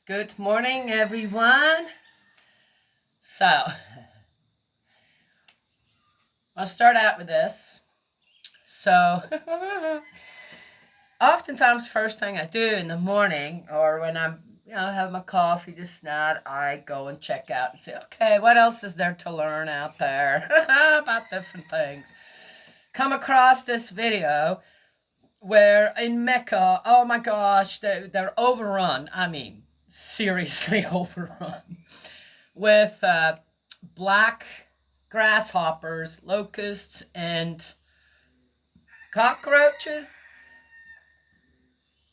Good morning, everyone. So, I'll start out with this. So, oftentimes, first thing I do in the morning, or when I'm, have my coffee, this not, I go and check out and say, okay, what else is there to learn out there about different things? Come across this video where in Mecca, oh my gosh, they're overrun. I mean, seriously overrun with black grasshoppers, locusts, and cockroaches.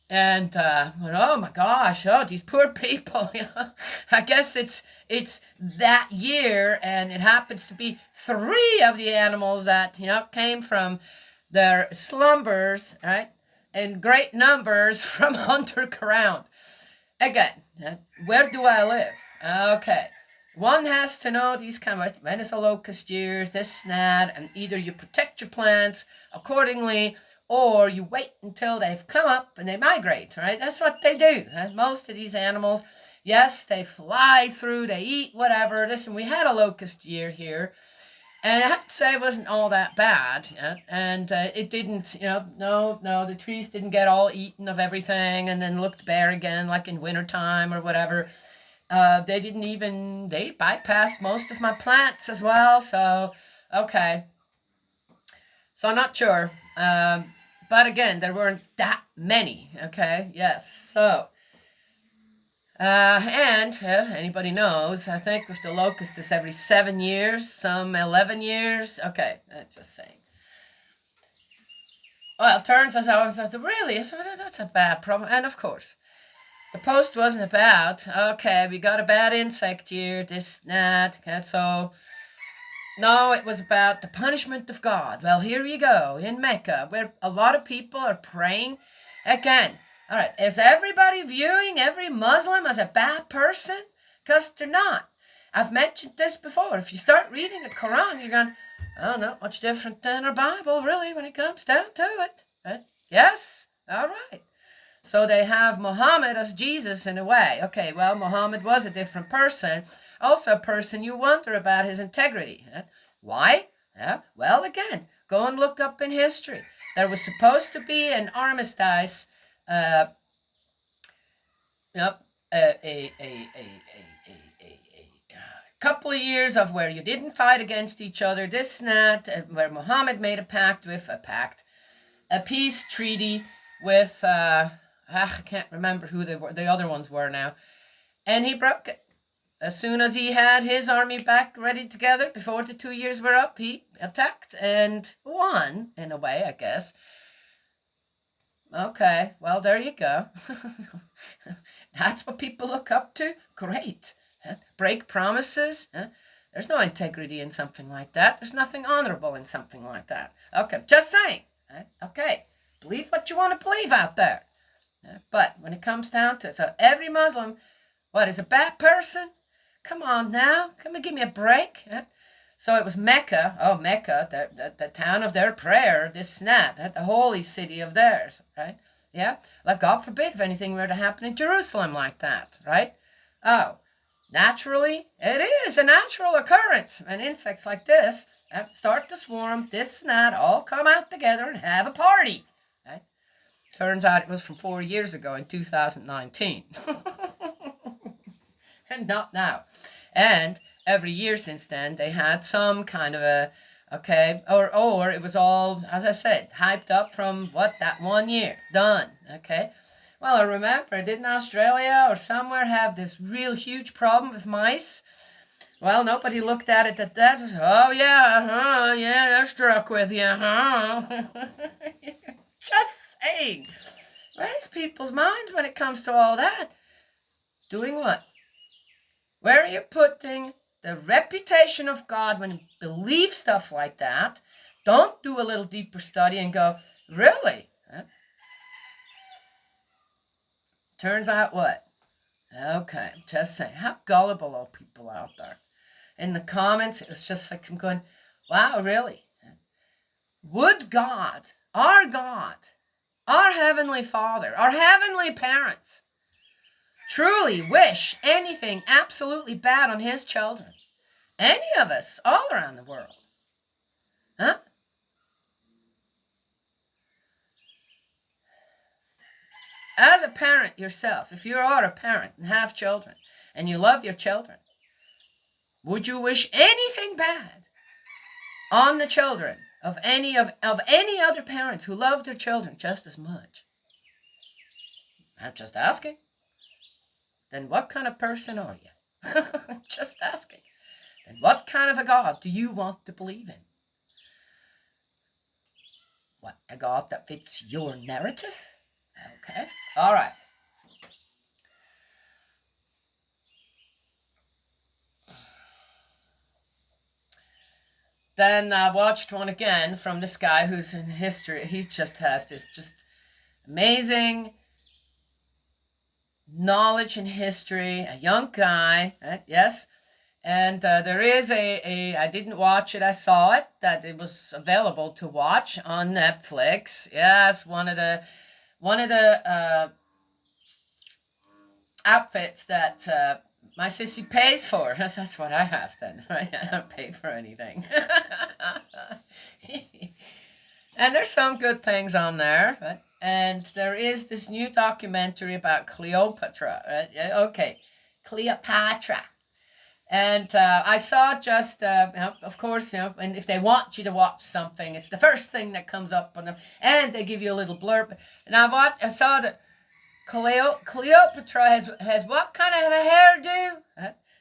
And oh my gosh, oh these poor people. I guess it's that year, and it happens to be three of the animals that came from their slumbers, right, in great numbers from underground. Again, where do I live? Okay. One has to know these kind of when it's a locust year, this and that, and either you protect your plants accordingly or you wait until they've come up and they migrate, right? That's what they do. Most of these animals, yes, they fly through, they eat, whatever. Listen, we had a locust year here, and I have to say it wasn't all that bad. Yeah? And it didn't, no, the trees didn't get all eaten of everything and then looked bare again like in wintertime or whatever. They bypassed most of my plants as well. So, okay. So I'm not sure. But again, there weren't that many. Okay. Yes. So, and anybody knows, I think with the locust, it's every 7 years, some 11 years. Okay. Just saying. Well, it turns out, really, that's a bad problem. And of course, the post wasn't about, okay, we got a bad insect year, this, that, okay, so, no, it was about the punishment of God. Well, here you go, in Mecca, where a lot of people are praying. Again, all right, is everybody viewing every Muslim as a bad person? Because they're not. I've mentioned this before. If you start reading the Quran, you're going, oh, not much different than our Bible, really, when it comes down to it. Right? Yes? All right. So they have Muhammad as Jesus in a way. Okay, well, Muhammad was a different person. Also a person you wonder about his integrity. Why? Well, again, go and look up in history. There was supposed to be an armistice, uh, yep, a couple of years of where you didn't fight against each other, this and that, where Muhammad made a peace treaty with, I can't remember who the other ones were now, and he broke it. As soon as he had his army back ready together, before the 2 years were up, he attacked and won, in a way, I guess. Okay, well, there you go. That's what people look up to? Great. Break promises? There's no integrity in something like that. There's nothing honorable in something like that. Okay, just saying. Okay, believe what you want to believe out there. But when it comes down to it, so every Muslim, what, is a bad person? Come on now, come and give me a break. So it was Mecca, Mecca, the town of their prayer, this and that, the holy city of theirs, right? Yeah, like God forbid if anything were to happen in Jerusalem like that, right? Oh, naturally, it is a natural occurrence. And insects like this start to swarm, this and that, all come out together and have a party. Right? Turns out it was from 4 years ago in 2019. And not now. And every year since then, they had some kind of a, okay, or it was all, as I said, hyped up from that 1 year. Done. Okay. Well, I remember, didn't Australia or somewhere have this real huge problem with mice? Well, nobody looked at it at that. Oh, yeah, yeah, they're struck with you, Just saying. Where's people's minds when it comes to all that? Doing what? Where are you putting the reputation of God when you believe stuff like that? Don't do a little deeper study and go, really? Turns out what? Okay, just saying. How gullible are people out there? In the comments, it was just like I'm going, wow, really? Would God, our Heavenly Father, our Heavenly parents, truly wish anything absolutely bad on his children? Any of us, all around the world. Huh? As a parent yourself, if you are a parent and have children, and you love your children, would you wish anything bad on the children of any other parents who love their children just as much? I'm just asking. Then what kind of person are you? Just asking. Then what kind of a God do you want to believe in? What, a God that fits your narrative? Okay. All right. Then I watched one again from this guy who's in history. He just has this just amazing knowledge in history. A young guy, yes. And there is I didn't watch it, I saw it, that it was available to watch on Netflix. Yes, one of the outfits that my sissy pays for. That's what I have then, right? I don't pay for anything. And there's some good things on there, right? And there is this new documentary about Cleopatra, right? Okay, Cleopatra. And I saw just, of course, and if they want you to watch something, it's the first thing that comes up on them, and they give you a little blurb. And I saw that Cleopatra has what kind of a hairdo?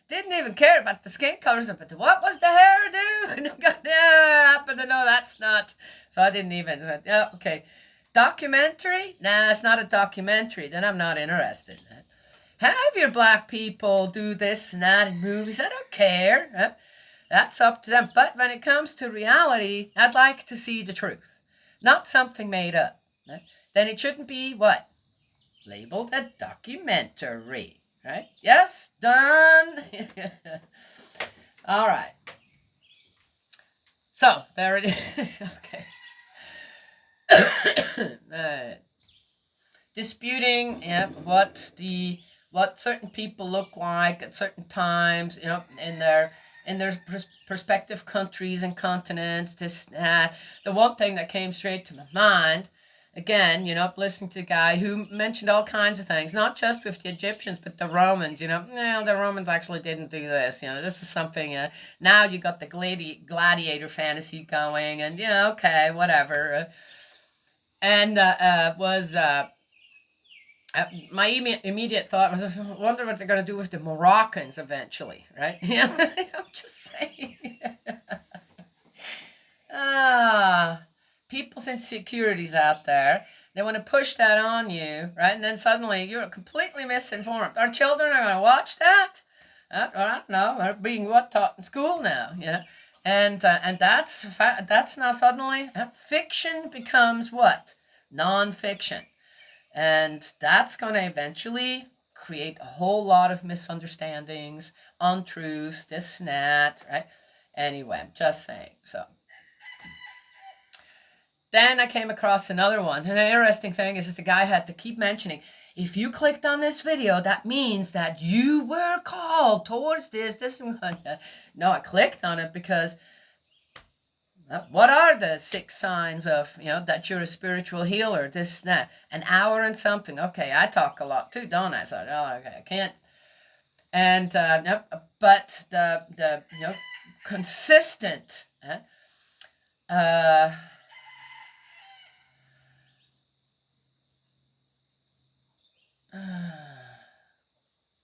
Didn't even care about the skin colors, but what was the hairdo? I happen to know that's not. So I didn't even. Yeah, okay. Documentary? Nah, it's not a documentary. Then I'm not interested. Have your black people do this and that in movies. I don't care. That's up to them. But when it comes to reality, I'd like to see the truth, not something made up. Then it shouldn't be what? Labeled a documentary, right? Yes, done. All right. So there it is. Okay. Disputing what certain people look like at certain times, in their prospective countries and continents. The one thing that came straight to my mind, again, listening to the guy who mentioned all kinds of things, not just with the Egyptians, but the Romans, the Romans actually didn't do this, this is something, now you got the gladiator fantasy going, and, okay, whatever. And my immediate thought was, I wonder what they're going to do with the Moroccans eventually, right? I'm just saying. People's insecurities out there. They want to push that on you, right? And then suddenly you're completely misinformed. Our children are going to watch that? I don't know. They're being taught in school now, And that's now suddenly, fiction becomes what? Non-fiction. And that's going to eventually create a whole lot of misunderstandings, untruths, this and that, right? Anyway, I'm just saying. So then I came across another one. And the interesting thing is the guy had to keep mentioning, if you clicked on this video, that means that you were called towards this and that. No, I clicked on it because what are the 6 signs of, that you're a spiritual healer, this, that, an hour and something. Okay, I talk a lot too, don't I? So, okay, I can't. And, but the consistent,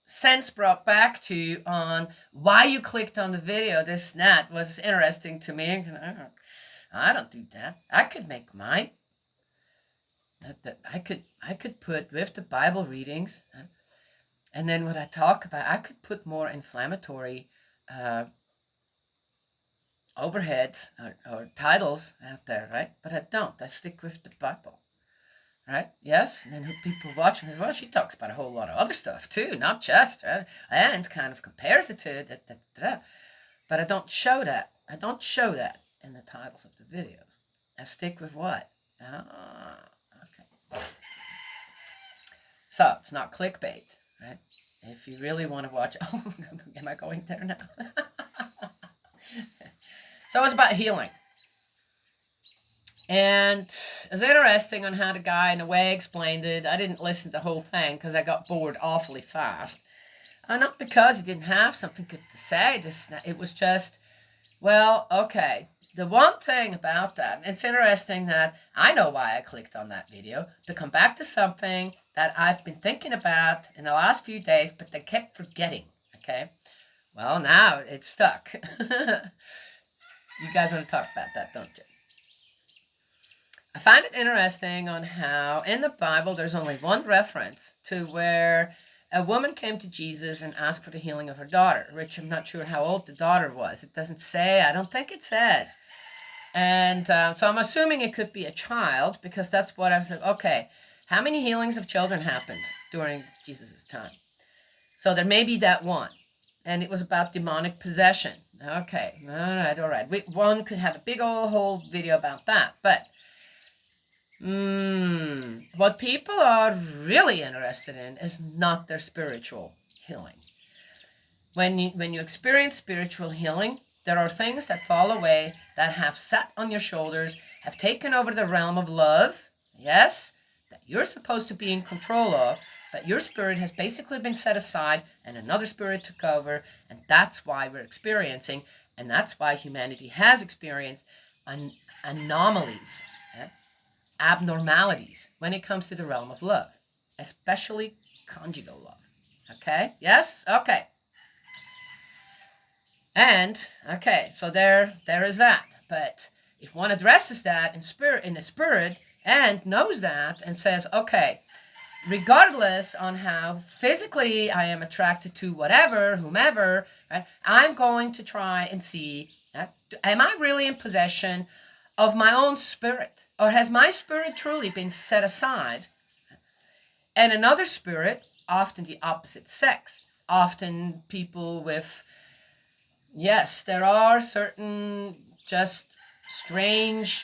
sense brought back to you on why you clicked on the video, this and that, was interesting to me. I don't do that. I could make mine. I could put with the Bible readings, and then what I talk about, I could put more inflammatory overheads or titles out there, right? But I don't. I stick with the Bible. Right? Yes, and then people watching, well, she talks about a whole lot of other stuff too, not just, right? And kind of compares it to it, but I don't show that. I don't show that in the titles of the videos. I stick with what? Okay. So it's not clickbait, right? If you really want to watch, oh, am I going there now? So it's about healing. And it was interesting on how the guy in a way explained it. I didn't listen to the whole thing because I got bored awfully fast. Not because he didn't have something good to say. It was just, well, okay. The one thing about that, it's interesting that I know why I clicked on that video, to come back to something that I've been thinking about in the last few days, but I kept forgetting, okay? Well, now it's stuck. You guys want to talk about that, don't you? I find it interesting on how in the Bible there's only one reference to where a woman came to Jesus and asked for the healing of her daughter, which I'm not sure how old the daughter was. It doesn't say. I don't think it says. And so I'm assuming it could be a child, because that's what I was like, okay, how many healings of children happened during Jesus' time? So there may be that one. And it was about demonic possession. Okay, all right. One could have a big old whole video about that. But what people are really interested in is not their spiritual healing. When you experience spiritual healing, there are things that fall away that have sat on your shoulders, have taken over the realm of love, yes, that you're supposed to be in control of, but your spirit has basically been set aside and another spirit took over, and that's why we're experiencing, and that's why humanity has experienced anomalies, abnormalities when it comes to the realm of love, especially conjugal love. Okay? Yes? Okay. And okay, so there is that. But if one addresses that in the spirit and knows that and says, okay, regardless on how physically I am attracted to whatever, whomever, right, I'm going to try and see, am I really in possession of my own spirit? Or has my spirit truly been set aside? And another spirit, often the opposite sex, often people with, yes, there are certain just strange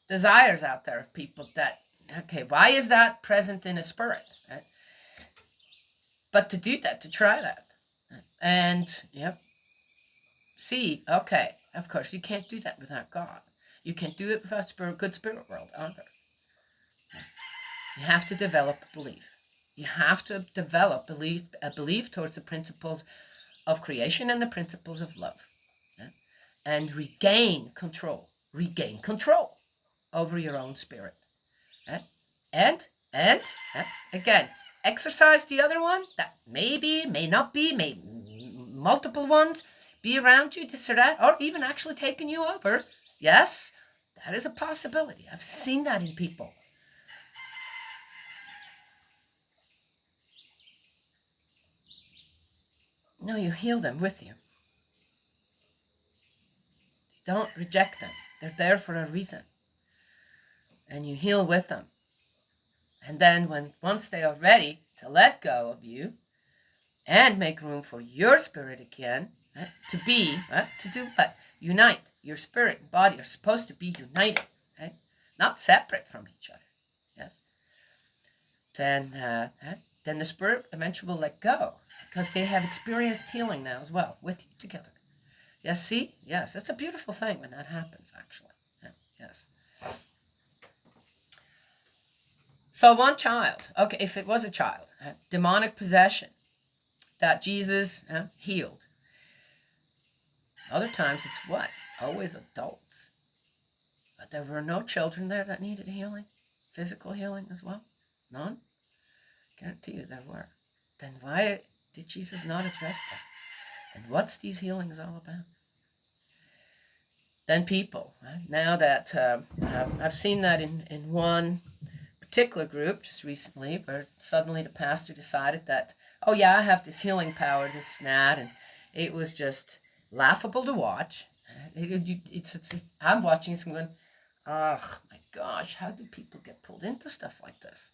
desires out there of people that, okay, why is that present in a spirit? Right? But to do that, to try that, and see, okay, of course, you can't do that without God. You can't do it without good spirit world either. You have to develop a belief. You have to develop a belief towards the principles of creation and the principles of love, and regain control over your own spirit, and again, exercise the other one that maybe, may not be, may multiple ones be around you, this or that, or even actually taking you over. Yes, that is a possibility. I've seen that in people. No, you heal them with you. Don't reject them. They're there for a reason. And you heal with them. And then once they are ready to let go of you and make room for your spirit again, right, to do what? Unite. Your spirit and body are supposed to be united, right? Not separate from each other. Yes. Then the spirit eventually will let go, because they have experienced healing now as well with you together. Yes, see? Yes, it's a beautiful thing when that happens, actually. Yeah, yes. So one child, okay, if it was a child, demonic possession that Jesus healed. Other times it's what? Always adults. But there were no children there that needed healing, physical healing as well. None? Guarantee you there were. Then why did Jesus not address that? And what's these healings all about? Then people. Now that I've seen that in one particular group just recently, where suddenly the pastor decided that, oh yeah, I have this healing power, this and that, and it was just laughable to watch. I'm watching this and going, oh my gosh, how do people get pulled into stuff like this?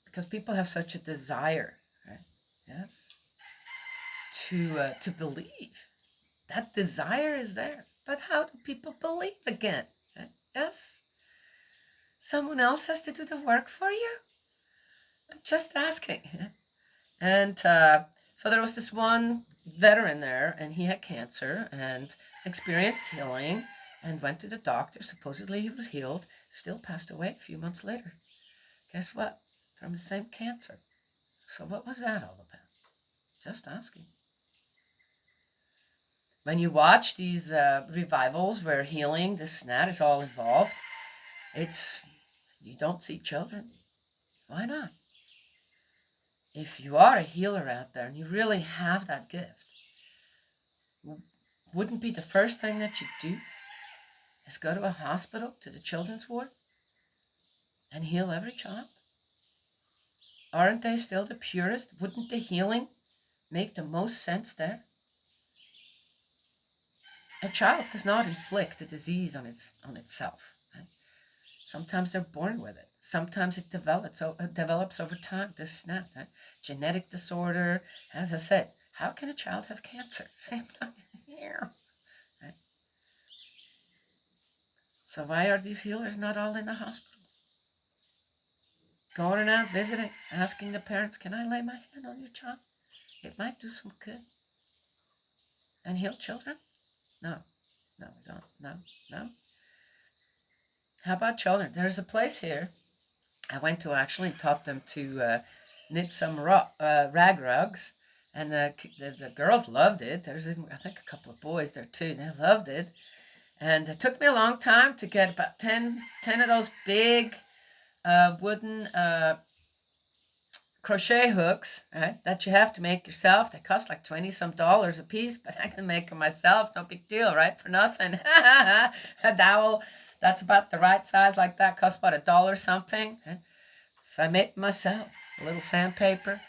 Because people have such a desire, right? Yes, to believe. That desire is there, but how do people believe again? Right? Yes. Someone else has to do the work for you? I'm just asking. And so there was this one veteran there, and he had cancer and experienced healing and went to the doctor. Supposedly he was healed, still passed away a few months later. Guess what? From the same cancer. So what was that all about? Just asking. When you watch these revivals where healing, this and that is all involved, you don't see children. Why not? If you are a healer out there and you really have that gift, wouldn't be the first thing that you do is go to a hospital, to the children's ward, and heal every child? Aren't they still the purest? Wouldn't the healing make the most sense there? A child does not inflict a disease on itself. Right? Sometimes they're born with it. Sometimes it develops over time. This snap, right? Genetic disorder. As I said, how can a child have cancer? Right? So why are these healers not all in the hospitals? Going around visiting, asking the parents, "Can I lay my hand on your child? It might do some good." And heal children? No, no, we don't. No, no. How about children? There's a place here I went to actually and taught them to knit some rag rugs. And the girls loved it. There's, I think, a couple of boys there too. And they loved it. And it took me a long time to get about 10 of those big wooden crochet hooks, right, that you have to make yourself. They cost like $20-some a piece, but I can make them myself. No big deal, right? For nothing. A dowel that's about the right size, like that, costs about $1 something. Right? So I made it myself. A little sandpaper.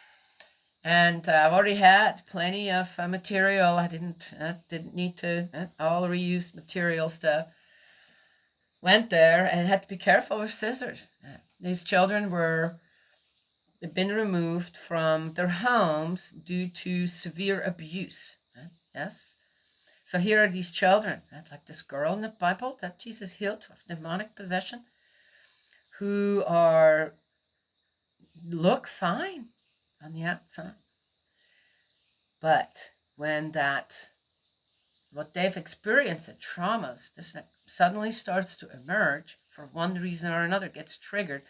And I've already had plenty of material. I didn't need to, all reused material stuff. Went there and had to be careful with scissors. These children they've been removed from their homes due to severe abuse. Yes? So here are these children, like this girl in the Bible that Jesus healed of demonic possession, who look fine on the outside. But when what they've experienced, the traumas, this suddenly starts to emerge for one reason or another, gets triggered,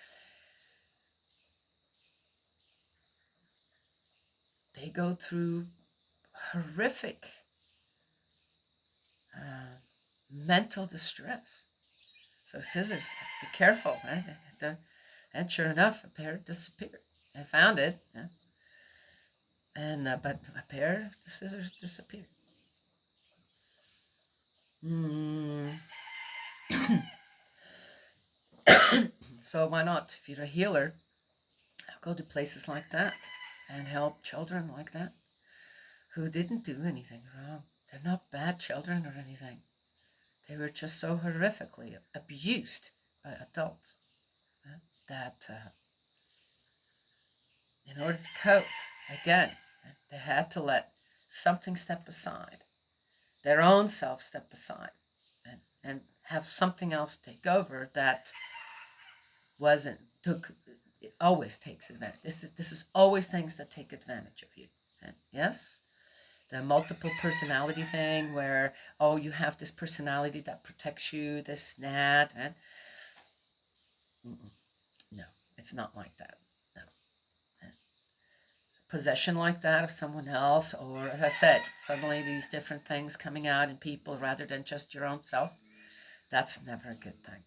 they go through horrific mental distress. So scissors, be careful, right? And sure enough, a pair disappeared. I found it, and but a pair of scissors disappeared. So why not? If you're a healer, go to places like that and help children like that who didn't do anything wrong. They're not bad children or anything. They were just so horrifically abused by adults that in order to cope, again, they had to let something step aside, their own self step aside, and have something else take over that it always takes advantage. This is always things that take advantage of you. And yes, the multiple personality thing where, oh, you have this personality that protects you, this, that, and no, it's not like that. No. Possession like that of someone else, or as I said, suddenly these different things coming out in people rather than just your own self, that's never a good thing.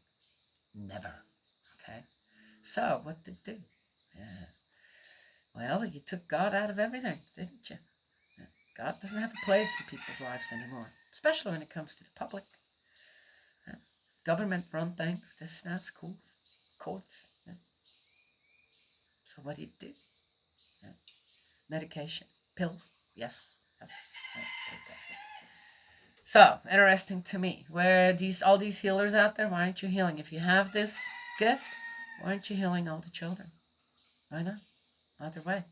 Never. Okay? So, what did you do? Yeah. Well, you took God out of everything, didn't you? God doesn't have a place in people's lives anymore, especially when it comes to the public. Government-run things, this, that, schools, courts. So what do you do? Medication, pills, yes. So, interesting to me. Where all these healers out there, why aren't you healing? If you have this gift, why aren't you healing all the children? Why not? Either way.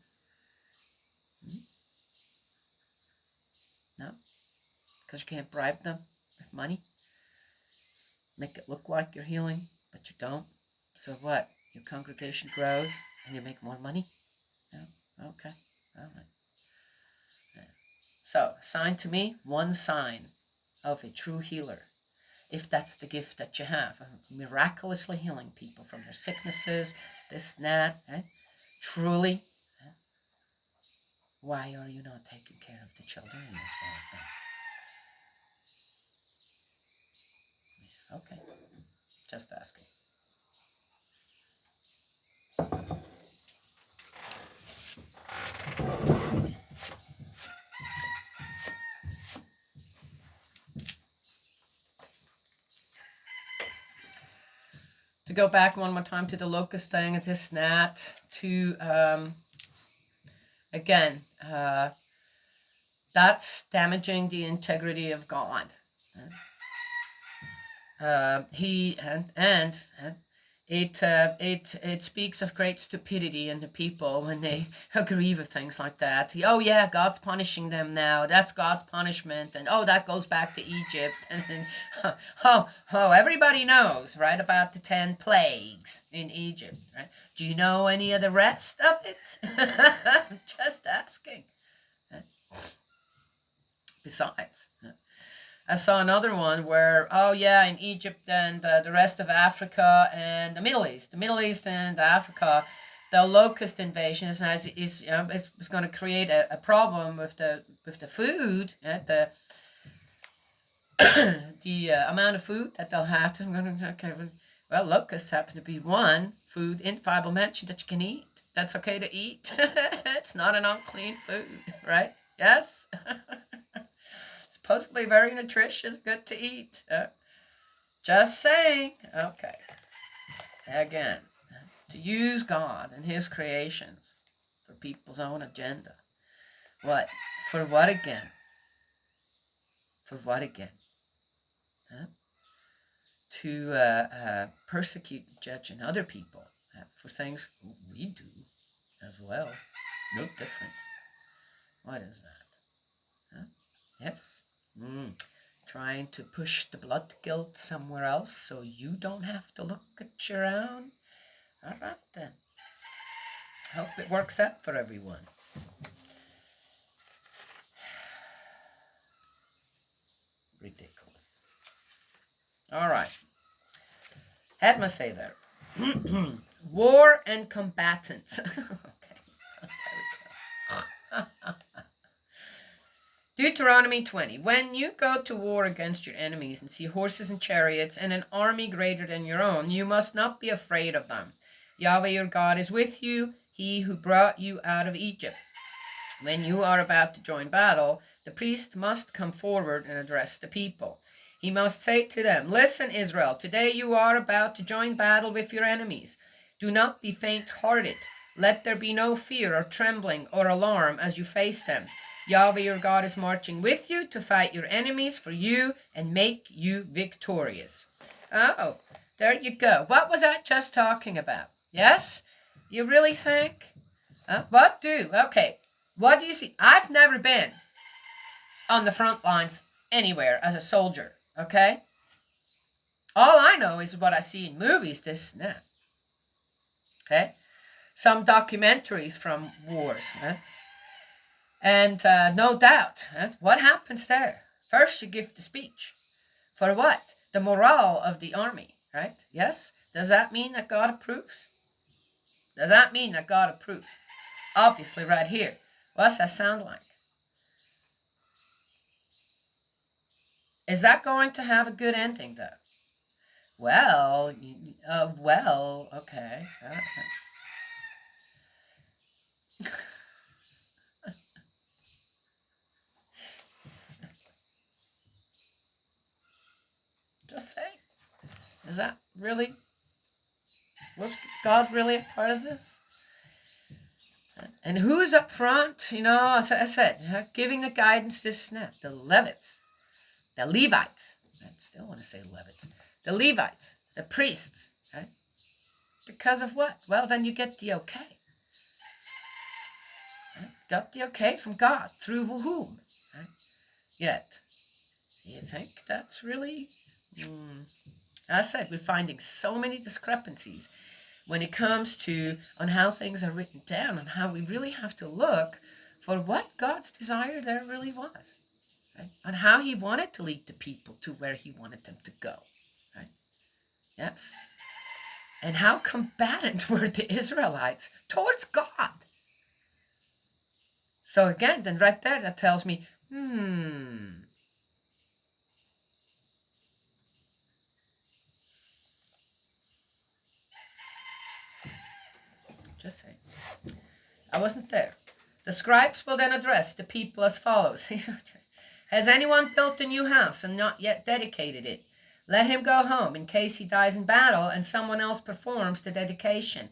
No? Because you can't bribe them with money? Make it look like you're healing, but you don't? So what? Your congregation grows and you make more money? Yeah. Okay. All right. Yeah. So, sign to me, one sign of a true healer, if that's the gift that you have, miraculously healing people from their sicknesses, this and that. Truly, why are you not taking care of the children in this world then? Okay, just asking. To go back one more time to the locust thing and this and that, to again, that's damaging the integrity of God. He and it speaks of great stupidity in the people when they agree with things like that. Oh yeah, God's punishing them now. That's God's punishment, and oh, that goes back to Egypt. And everybody knows, right, about the 10 plagues in Egypt, right? Do you know any of the rest of it? Just asking. Besides, I saw another one where, oh yeah, in Egypt and the rest of Africa and the Middle East and Africa, the locust invasion is going to create a problem with the food, the the amount of food that they'll have to. Okay, well, locusts happen to be one food in the Bible mentioned that you can eat. That's okay to eat. It's not an unclean food, right? Yes. Supposedly very nutritious, good to eat. Just saying. Okay. Again, to use God and his creations for people's own agenda. What? For what again? For what again? Huh? To persecute and judge other people for things we do as well. No different. What is that? Huh? Yes? Trying to push the blood guilt somewhere else so you don't have to look at your own? All right then. Hope it works out for everyone. Ridiculous. All right. Had my say there. War and combatants. Okay. There we go. Deuteronomy 20. When you go to war against your enemies and see horses and chariots and an army greater than your own, you must not be afraid of them. Yahweh your God is with you, he who brought you out of Egypt. When you are about to join battle, the priest must come forward and address the people. He must say to them, "Listen, Israel, today you are about to join battle with your enemies. Do not be faint-hearted. Let there be no fear or trembling or alarm as you face them. Yahweh your God is marching with you to fight your enemies for you and make you victorious." Oh, there you go. What was I just talking about? Yes? You really think? What do? Okay. What do you see? I've never been on the front lines anywhere as a soldier, okay? All I know is what I see in movies, this and that. Okay? Some documentaries from wars. And no doubt, what happens there? First you give the speech. For what? The morale of the army, right? Yes? Does that mean that God approves? Does that mean that God approves? Obviously right here. What's that sound like? Is that going to have a good ending, though? Well, okay. Just say, is that really, was God really a part of this? And who's up front? You know, as I said, giving the guidance, this snap, the Levites, the Levites. I still want to say Levites. The Levites, the priests, right? Because of what? Well, then you get the okay. Right? Got the okay from God. Through whom? Right? Yet, do you think that's really... As I said, we're finding so many discrepancies when it comes to on how things are written down and how we really have to look for what God's desire there really was, right? And how he wanted to lead the people to where he wanted them to go, right? Yes. And how combatant were the Israelites towards God. So again, then right there, that tells me, just saying. I wasn't there. The scribes will then address the people as follows. Has anyone built a new house and not yet dedicated it? Let him go home in case he dies in battle and someone else performs the dedication.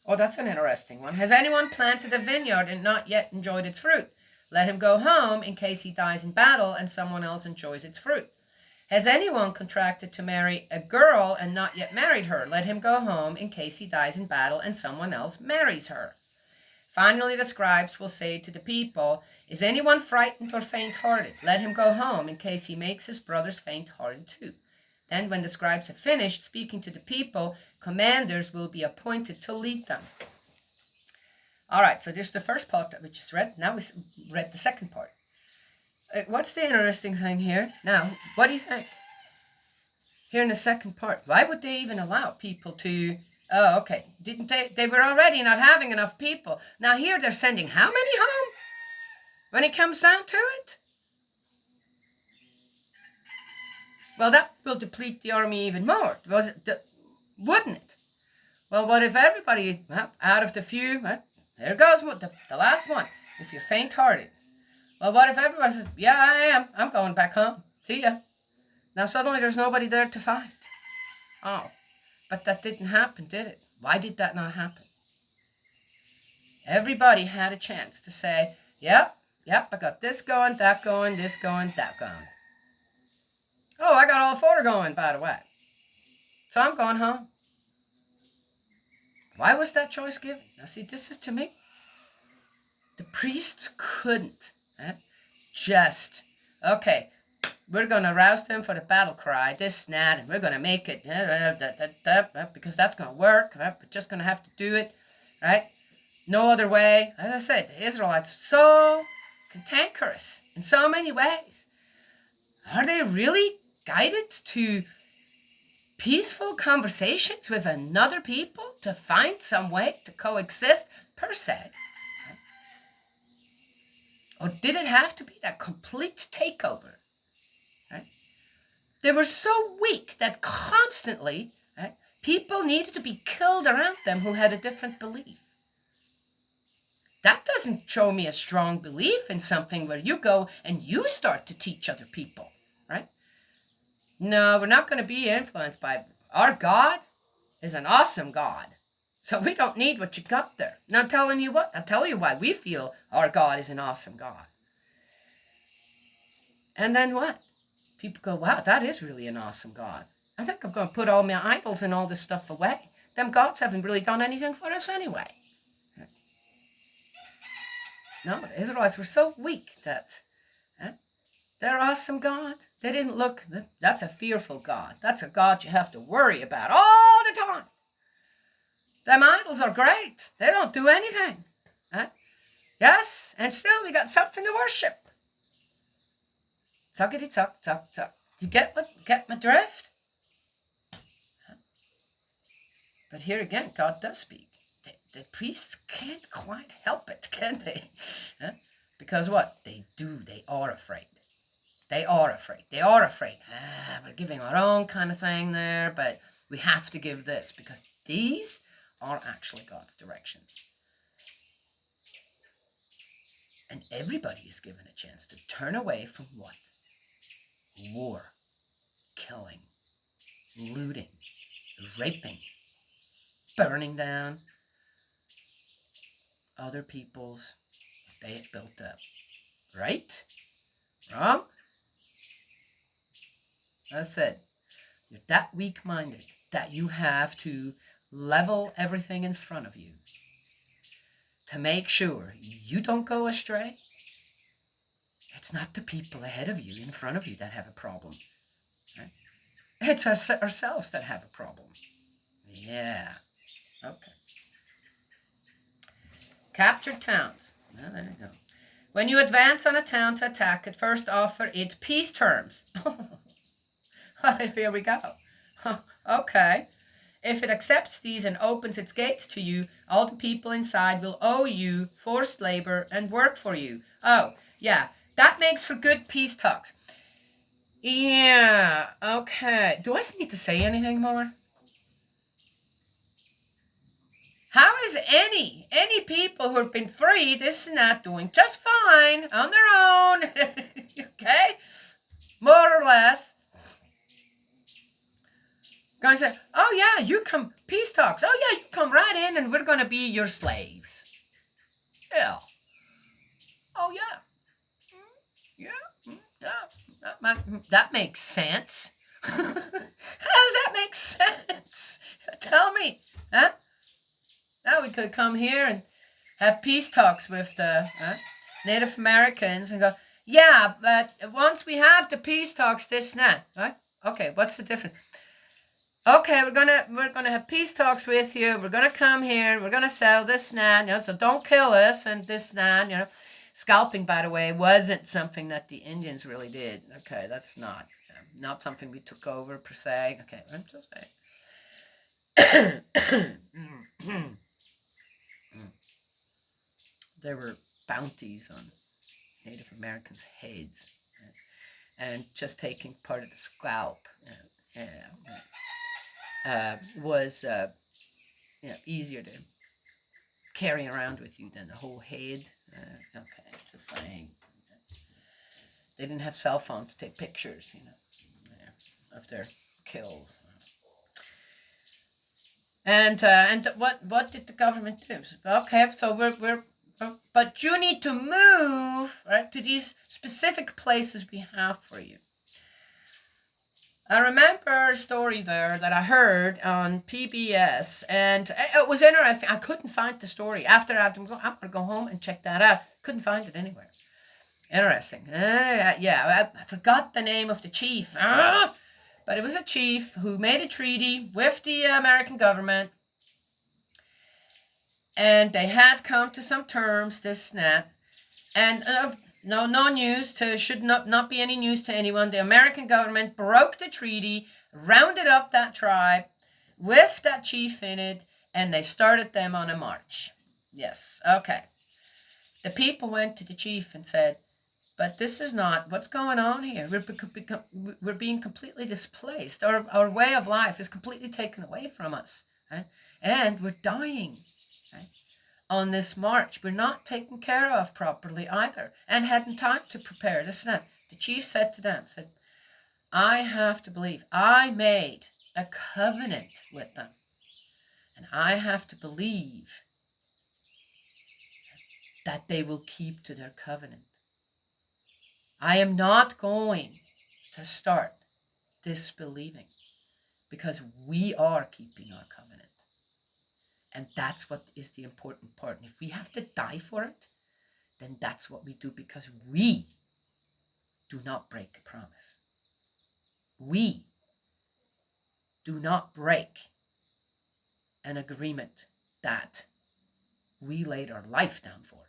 Oh, that's an interesting one. Has anyone planted a vineyard and not yet enjoyed its fruit? Let him go home in case he dies in battle and someone else enjoys its fruit. Has anyone contracted to marry a girl and not yet married her? Let him go home in case he dies in battle and someone else marries her. Finally, the scribes will say to the people, is anyone frightened or faint-hearted? Let him go home in case he makes his brothers faint-hearted too. Then when the scribes have finished speaking to the people, commanders will be appointed to lead them. All right, so there's the first part that we just read. Now we read the second part. What's the interesting thing here? Now, what do you think? Here in the second part, why would they even allow people to... Oh, okay. Didn't they were already not having enough people. Now here they're sending how many home? When it comes down to it? Well, that will deplete the army even more. Wouldn't it? Well, what if everybody, out of the few, there goes the last one, if you're faint-hearted. Well, what if everybody says, yeah, I am. I'm going back home. See ya. Now suddenly there's nobody there to fight. Oh. But that didn't happen, did it? Why did that not happen? Everybody had a chance to say, yep, I got this going, that going, this going, that going. Oh, I got all four going, by the way. So I'm going home. Why was that choice given? Now see, this is to me. The priests couldn't just, okay, we're going to rouse them for the battle cry, this and that, and we're going to make it, because that's going to work. We're just going to have to do it, right? No other way. As I said, the Israelites are so cantankerous in so many ways. Are they really guided to peaceful conversations with another people to find some way to coexist, per se? Or did it have to be that complete takeover? They were so weak that constantly people needed to be killed around them who had a different belief. That doesn't show me a strong belief in something where you go and you start to teach other people, right? No, we're not going to be influenced by our God is an awesome God. So we don't need what you got there. Now I'm telling you what, I'll tell you why we feel our God is an awesome God. And then what? People go, wow, that is really an awesome God. I think I'm going to put all my idols and all this stuff away. Them gods haven't really done anything for us anyway. No, the Israelites were so weak that their awesome God, they didn't look, that's a fearful God. That's a God you have to worry about all the time. Them idols are great. They don't do anything. Yes, and still we got something to worship. Tuckity tuck, tuck, tuck. You get my drift? But here again, God does speak. The priests can't quite help it, can they? Because what? They are afraid. They are afraid. We're giving our own kind of thing there, but we have to give this because these are actually God's directions. And everybody is given a chance to turn away from what? War, killing, looting, raping, burning down other people's what they had built up. Right? Wrong? I said, you're that weak-minded that you have to level everything in front of you to make sure you don't go astray. It's not the people ahead of you, in front of you, that have a problem. Right? It's ourselves that have a problem. Yeah. Okay. Captured towns. Well, there you go. When you advance on a town to attack it, first offer it peace terms. Here we go. Okay. If it accepts these and opens its gates to you, all the people inside will owe you forced labor and work for you. Oh, yeah. That makes for good peace talks. Yeah, okay. Do I need to say anything more? How is any people who have been free, this and that, doing just fine on their own? Okay? More or less. Guys say, oh yeah, you come, peace talks. Oh yeah, you come right in and we're going to be your slave. Yeah. Oh yeah. Yeah. Yeah. That makes sense. How does that make sense? Tell me. Huh? Now we could come here and have peace talks with the Native Americans and go, yeah, but once we have the peace talks, this and that, right? Okay, what's the difference? Okay, we're gonna have peace talks with you. We're gonna come here. We're gonna sell this and that, you know. So don't kill us and this and that, you know. Scalping, by the way, wasn't something that the Indians really did. Okay, that's not something we took over per se. Okay, I'm just saying. There were bounties on Native Americans' heads, and just taking part of the scalp was easier to carry around with you than the whole head. Okay, just saying. They didn't have cell phones to take pictures, of their kills. And what did the government do? Okay, so but you need to move right to these specific places we have for you. I remember a story there that I heard on PBS, and it was interesting. I couldn't find the story. After I'm going to go home and check that out. Couldn't find it anywhere. Interesting. Yeah, I forgot the name of the chief. But it was a chief who made a treaty with the American government, and they had come to some terms, this and that. And no news should not be any news to anyone. The American government broke the treaty, rounded up that tribe with that chief in it, and they started them on a march. Yes, okay. The people went to the chief and said, but this is not what's going on here. We're being completely displaced. Our way of life is completely taken away from us. Right? And we're dying. Right? On this march, we're not taken care of properly either, and hadn't time to prepare this and that. The chief said to them, I have to believe. I made a covenant with them, and I have to believe that they will keep to their covenant. I am not going to start disbelieving, because we are keeping our covenant. And that's what is the important part. And if we have to die for it, then that's what we do, because we do not break a promise. We do not break an agreement that we laid our life down for,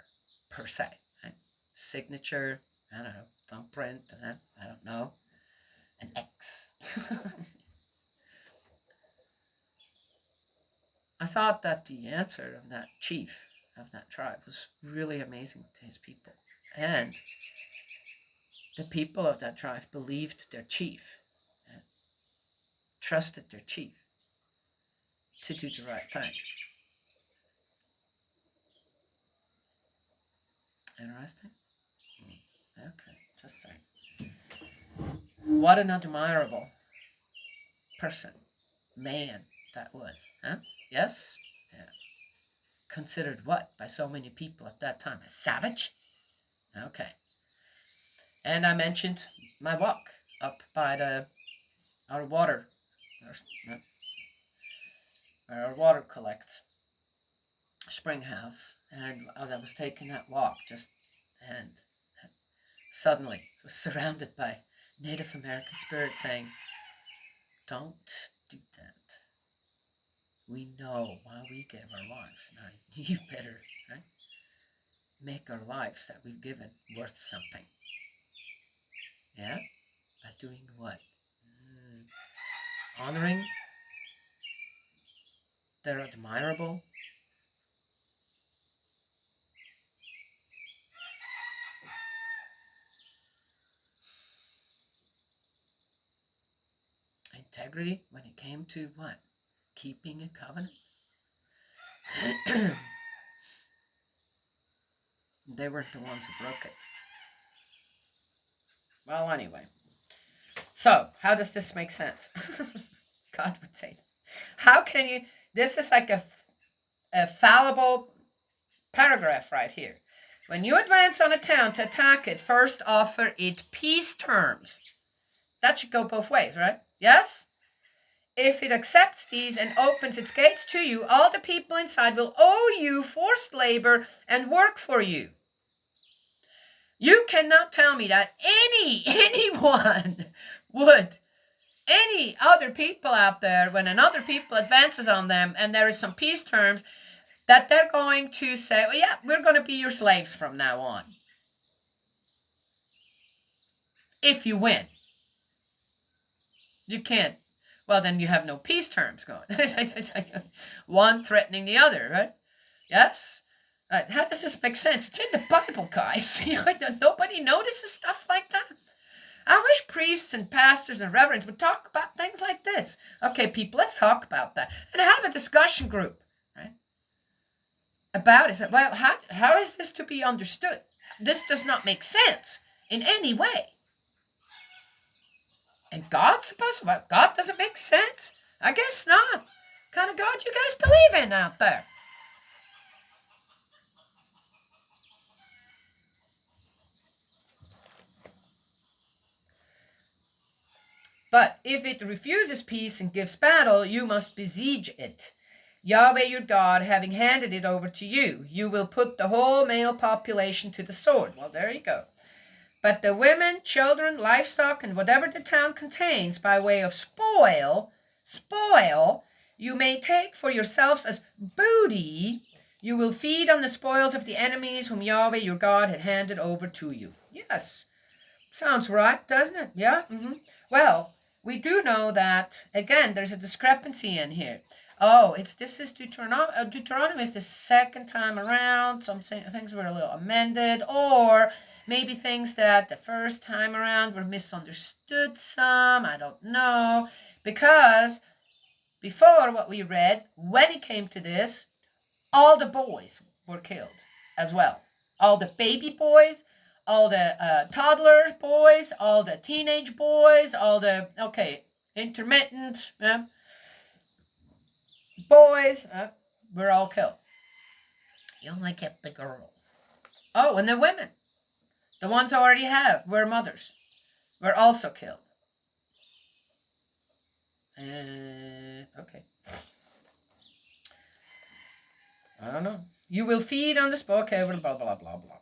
per se. Right? Signature, I don't know, thumbprint, I don't know, an X. I thought that the answer of that chief of that tribe was really amazing to his people. And the people of that tribe believed their chief, trusted their chief to do the right thing. Interesting? Okay, just saying. What an admirable person, man that was, huh? Yes? Yeah. Considered what by so many people at that time? A savage? Okay. And I mentioned my walk up by our water, where our water collects, spring house. And as I was taking that walk, and suddenly I was surrounded by Native American spirits saying, Don't do that. We know why we give our lives. Now, you better, right, make our lives that we've given worth something. Yeah? By doing what? Honoring their admirable integrity when it came to what? Keeping a covenant. They weren't the ones who broke it. Well, anyway. So, how does this make sense? God would say, how can you? This is like a fallible paragraph right here. When you advance on a town to attack it, first offer it peace terms. That should go both ways, right? Yes? If it accepts these and opens its gates to you, all the people inside will owe you forced labor and work for you. You cannot tell me that anyone would, any other people out there, when another people advances on them and there is some peace terms, that they're going to say, well, yeah, we're going to be your slaves from now on. If you win. You can't. Well, then you have no peace terms going. One threatening the other, right? Yes? How does this make sense? It's in the Bible, guys. Nobody notices stuff like that. I wish priests and pastors and reverends would talk about things like this. Okay, people, let's talk about that. And have a discussion group, right? About it. Well, how is this to be understood? This does not make sense in any way. And God's supposed to, well, God doesn't make sense? I guess not. What kind of God you guys believe in out there? But if it refuses peace and gives battle, you must besiege it. Yahweh your God, having handed it over to you, you will put the whole male population to the sword. Well, there you go. But the women, children, livestock, and whatever the town contains by way of spoil, you may take for yourselves as booty. You will feed on the spoils of the enemies whom Yahweh your God had handed over to you. Yes, sounds right, doesn't it? Yeah? Well, we do know that, again, there's a discrepancy in here. Oh, this is Deuteronomy. Deuteronomy is the second time around. Some things were a little amended, or maybe things that the first time around were misunderstood some. I don't know. Because before what we read, when it came to this, all the boys were killed as well. All the baby boys, all the toddlers boys, all the teenage boys, all the, intermittent boys were all killed. You only kept the girls. Oh, and the women. The ones I already have were mothers. Were also killed. Okay. I don't know. You will feed on the spoil. Okay, blah, blah, blah, blah, blah.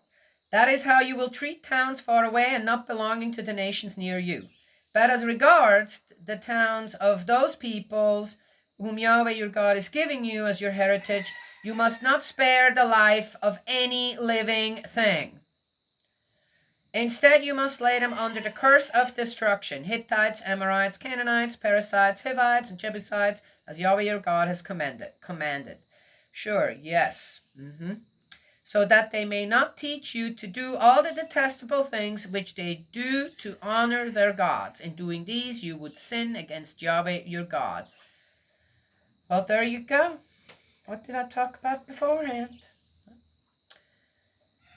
That is how you will treat towns far away and not belonging to the nations near you. But as regards the towns of those peoples whom Yahweh your God is giving you as your heritage, you must not spare the life of any living thing. Instead, you must lay them under the curse of destruction: Hittites, Amorites, Canaanites, Perizzites, Hivites, and Jebusites, as Yahweh your God has commanded. Sure, yes. So that they may not teach you to do all the detestable things which they do to honor their gods. In doing these, you would sin against Yahweh your God. Well, there you go. What did I talk about beforehand?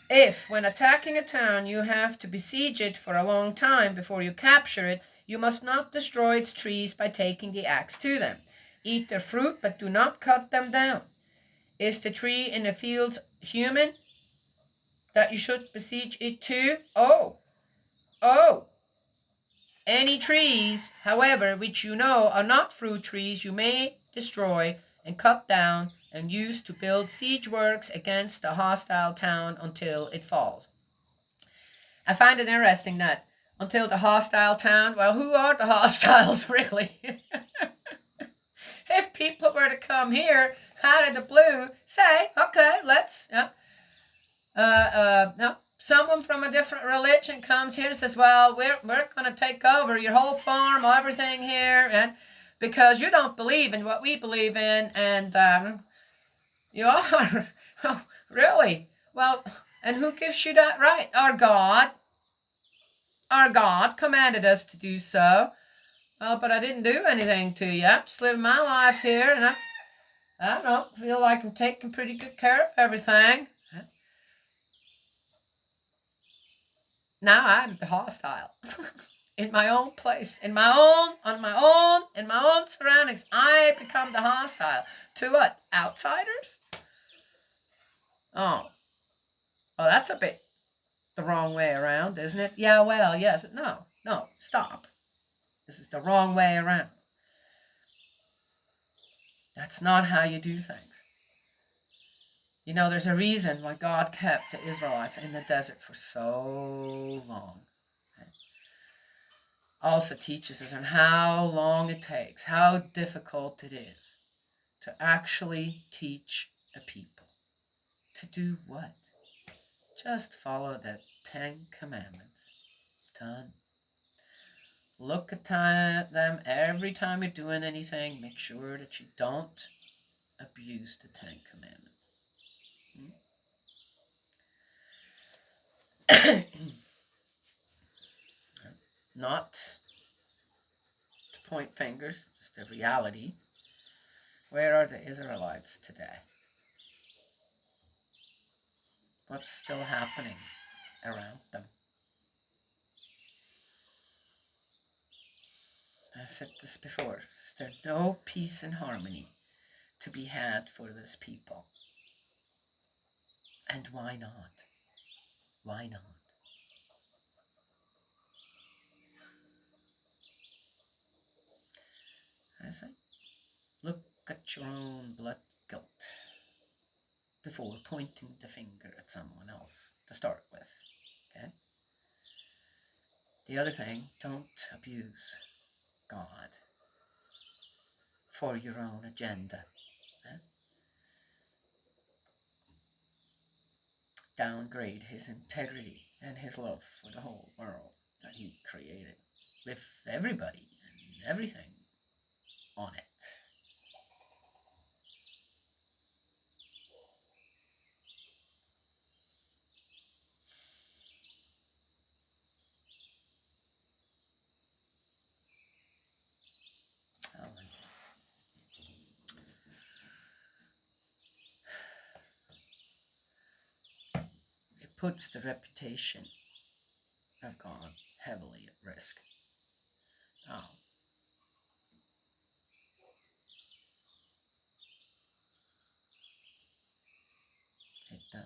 If, when attacking a town, you have to besiege it for a long time before you capture it, you must not destroy its trees by taking the axe to them. Eat their fruit, but do not cut them down. Is the tree in the fields human, that you should besiege it too? Oh. Any trees, however, which you know are not fruit trees, you may destroy and cut down and use to build siege works against a hostile town until it falls. I find it interesting that until the hostile town. Well, who are the hostiles really? If people were to come here out of the blue, say, okay, let's, no, someone from a different religion comes here and says, well, we're going to take over your whole farm, everything here, and because you don't believe in what we believe in, and you are, oh, really? Well, and who gives you that right? Our God. Our God commanded us to do so. Oh, but I didn't do anything to you. I'm just living my life here, and I don't feel like I'm taking pretty good care of everything. Now I'm the hostile. In my own place, in my own surroundings, I become the hostile. To what? Outsiders? Oh, well, that's a bit the wrong way around, isn't it? Yeah, well, yes. No, stop. This is the wrong way around. That's not how you do things. You know, there's a reason why God kept the Israelites in the desert for so long. Also teaches us on how long it takes, how difficult it is to actually teach a people. To do what? Just follow the 10 Commandments. Done. Look at them every time you're doing anything. Make sure that you don't abuse the 10 Commandments. Not to point fingers, just a reality. Where are the Israelites today? What's still happening around them? I've said this before. Is there no peace and harmony to be had for this people? And why not? Why not? I say, look at your own blood guilt before pointing the finger at someone else to start with. Okay? The other thing, don't abuse God for your own agenda. Downgrade his integrity and his love for the whole world that he created, with everybody and everything on it. It puts the reputation of God heavily at risk. Oh. It does.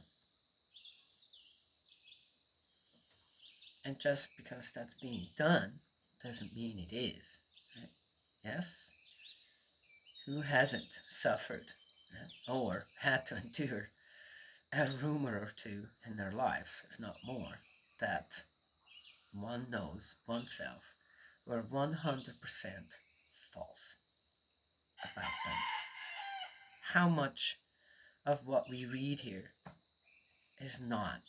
And just because that's being done doesn't mean it is. Right? Yes? Who hasn't suffered or had to endure a rumor or two in their life, if not more, that one knows oneself were 100% false about them? How much of what we read here is not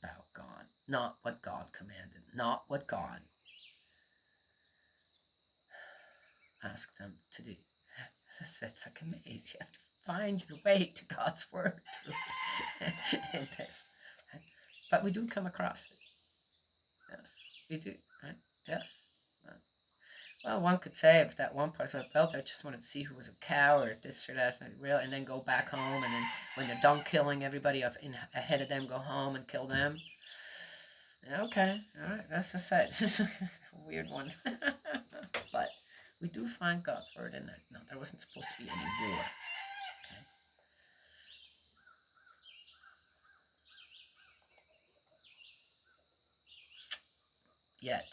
about God, not what God commanded, not what God asked them to do? It's like a maze. You have to find your way to God's word in this. But we do come across it. Yes, we do. Right? Yes. Well, one could say if that one person felt I just wanted to see who was a cow or this or that, and then go back home, and then when they're done killing everybody ahead of them, go home and kill them. Okay, all right, that's just it. Weird one. But we do find God's word in there. No, there wasn't supposed to be any war. Okay. Yet,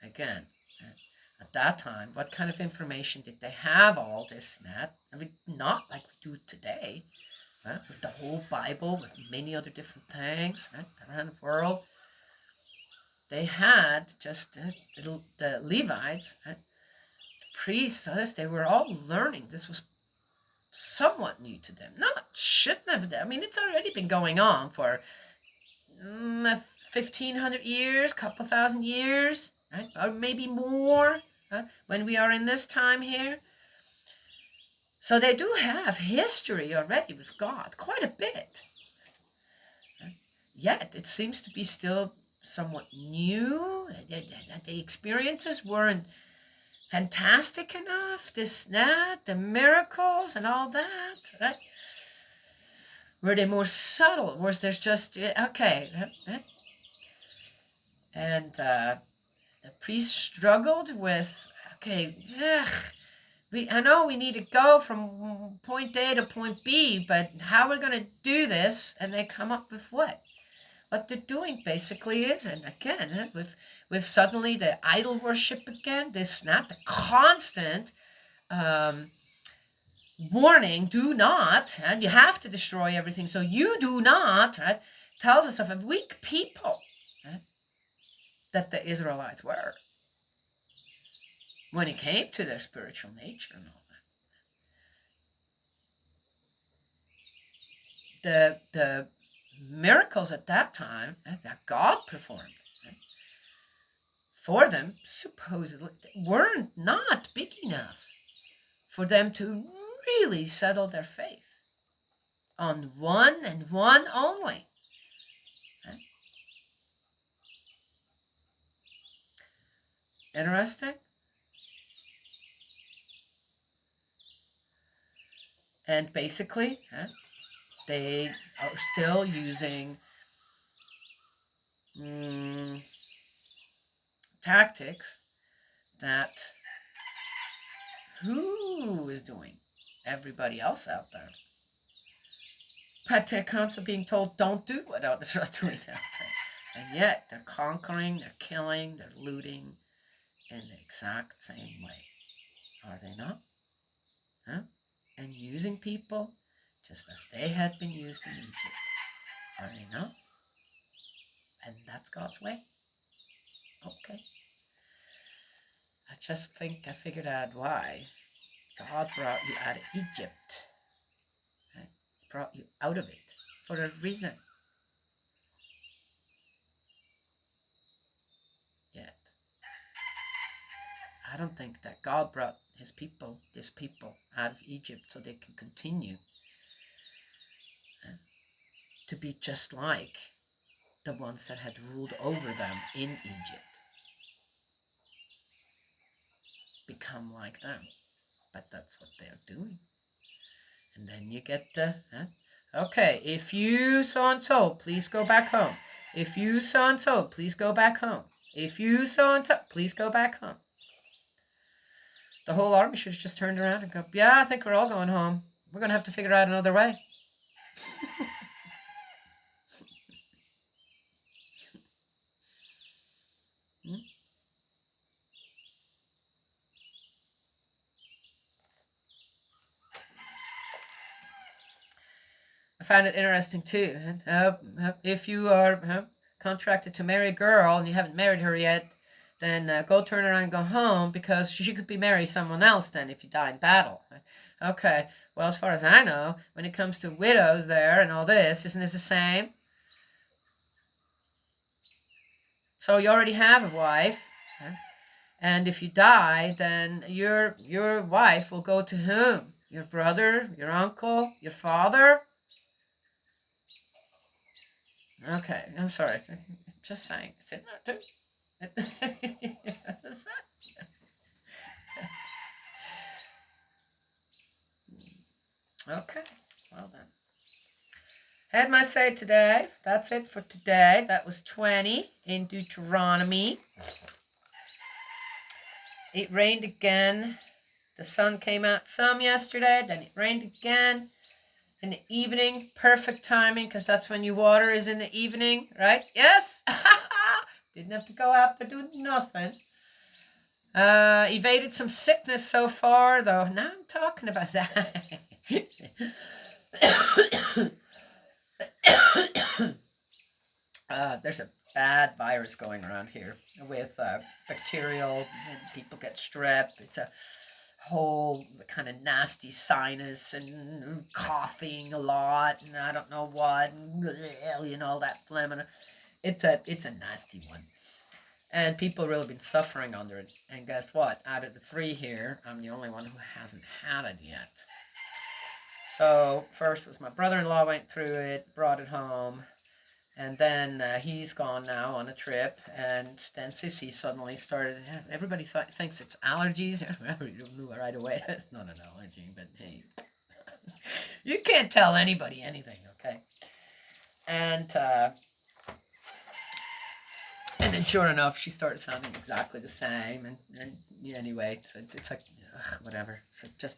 again, at that time, what kind of information did they have? All this and that? I mean, not like we do today, with the whole Bible, with many other different things around the world. they had just the Levites, the priests, they were all learning. This was somewhat new to them. Not shouldn't have. I mean, it's already been going on for 1,500 years, couple thousand years, right? Or maybe more, when we are in this time here. So they do have history already with God, quite a bit. Yet it seems to be still somewhat new. The experiences weren't fantastic enough. The miracles and all that, right? Were they more subtle? Was there just, okay. And the priest struggled with, okay, I know we need to go from point A to point B, but how we're going to do this? And they come up with what? What they're doing basically is, and again, with suddenly the idol worship again, this not the constant warning, do not, and you have to destroy everything, so you do not, right, tells us of a weak people, right, that the Israelites were when it came to their spiritual nature and all that. The miracles at that time that God performed for them supposedly weren't not big enough for them to really settle their faith on one and one only. Interesting. And basically, they are still using tactics that who is doing? Everybody else out there. But they're constantly being told, don't do what others are doing out there. And yet, they're conquering, they're killing, they're looting in the exact same way. Are they not? And using people just as they had been used in Egypt. Are they not? And that's God's way? Okay. I just think I figured out why God brought you out of Egypt. Right? Brought you out of it for a reason. Yet, I don't think that God brought this people, out of Egypt so they can continue to be just like the ones that had ruled over them in Egypt. Become like them. But that's what they're doing. And then you get the, okay, if you so-and-so, please go back home. If you so-and-so, please go back home. If you so-and-so, please go back home. The whole army should have just turned around and go, yeah, I think we're all going home. We're going to have to figure out another way. I find it interesting too. If you are contracted to marry a girl and you haven't married her yet, then go turn around and go home, because she could be marrying someone else then if you die in battle. Okay, well, as far as I know, when it comes to widows there and all this, isn't this the same? So you already have a wife, and if you die, then your wife will go to whom? Your brother, your uncle, your father? Okay, I'm sorry. Just saying. Is it not true? Okay, well then. Had my say today. That's it for today. That was 20 in Deuteronomy. It rained again. The sun came out some yesterday, then it rained again. In the evening, perfect timing, because that's when your water is in the evening, right? Yes? Didn't have to go out there doing nothing. Evaded some sickness so far, though. Now I'm talking about that. There's a bad virus going around here with bacterial, and people get strep. It's a whole kind of nasty sinus and coughing a lot, and I don't know what, and all that phlegm. It's a nasty one, and people really been suffering under it. And guess what? Out of the three here, I'm the only one who hasn't had it yet. So first was my brother-in-law went through it, brought it home, and then he's gone now on a trip, and then Sissy suddenly started. Everybody thinks it's allergies. Everybody knew right away it's not an allergy, but hey, you can't tell anybody anything, okay? And and then sure enough, she started sounding exactly the same. And yeah, anyway, so it's like whatever. So just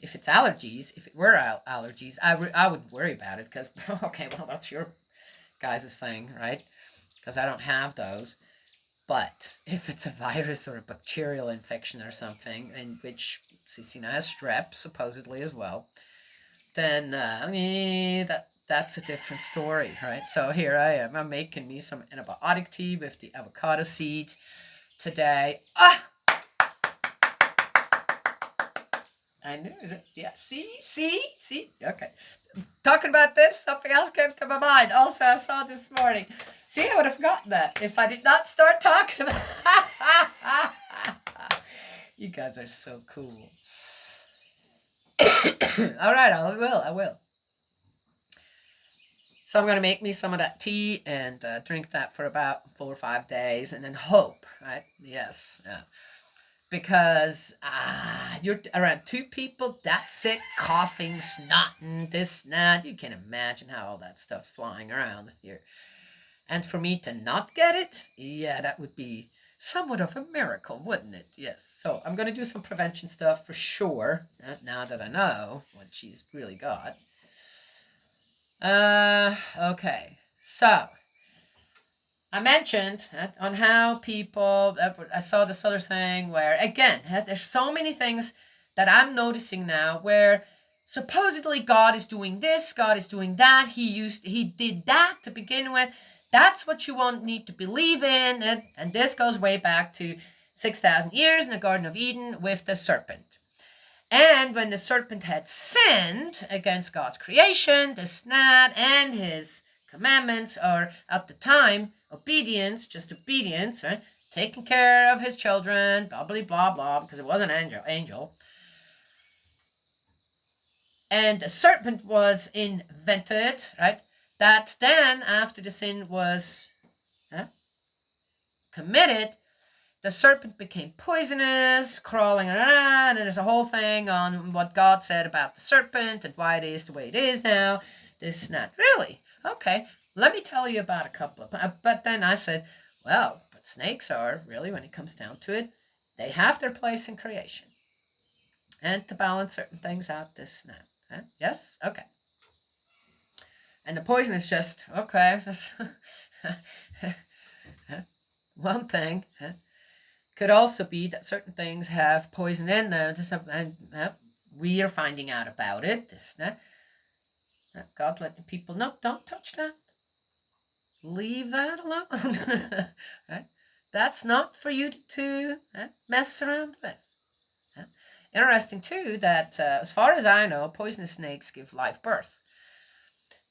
if it's allergies, if it were allergies, I would worry about it because okay, well that's your guys' thing, right? Because I don't have those. But if it's a virus or a bacterial infection or something, in which Cecina has strep supposedly as well, then that's a different story, right? So here I am. I'm making me some antibiotic tea with the avocado seed today. I knew it. Yeah, see. Okay. Talking about this, something else came to my mind. Also, I saw this morning. See, I would have forgotten that if I did not start talking about. You guys are so cool. All right, I will. So I'm going to make me some of that tea and drink that for about 4 or 5 days, and then hope, right? Yes, yeah. Because you're around 2 people that sick, coughing, snotting, this, that. You can imagine how all that stuff's flying around here. And for me to not get it, yeah, that would be somewhat of a miracle, wouldn't it? Yes. So I'm going to do some prevention stuff for sure, now that I know what she's really got. Okay. So I mentioned on how people, I saw this other thing where, again, there's so many things that I'm noticing now where supposedly God is doing this, God is doing that, he did that to begin with. That's what you need to believe in. And this goes way back to 6,000 years in the Garden of Eden with the serpent. And when the serpent had sinned against God's creation, the snat and his commandments, or at the time, obedience, just obedience, right? Taking care of his children, blah, blah, blah, blah, because it was an angel. And the serpent was invented, right? That then, after the sin was committed, the serpent became poisonous, crawling around, and there's a whole thing on what God said about the serpent and why it is the way it is now. This and that. Really? Okay, let me tell you about a couple of... But then I said, well, but snakes are, really, when it comes down to it, they have their place in creation. And to balance certain things out, this and that. Yes? Okay. And the poison is just, okay, one thing... Could also be that certain things have poison in them, and we are finding out about it. God letting people know, don't touch that. Leave that alone. Right? That's not for you to mess around with. Interesting too that as far as I know, poisonous snakes give live birth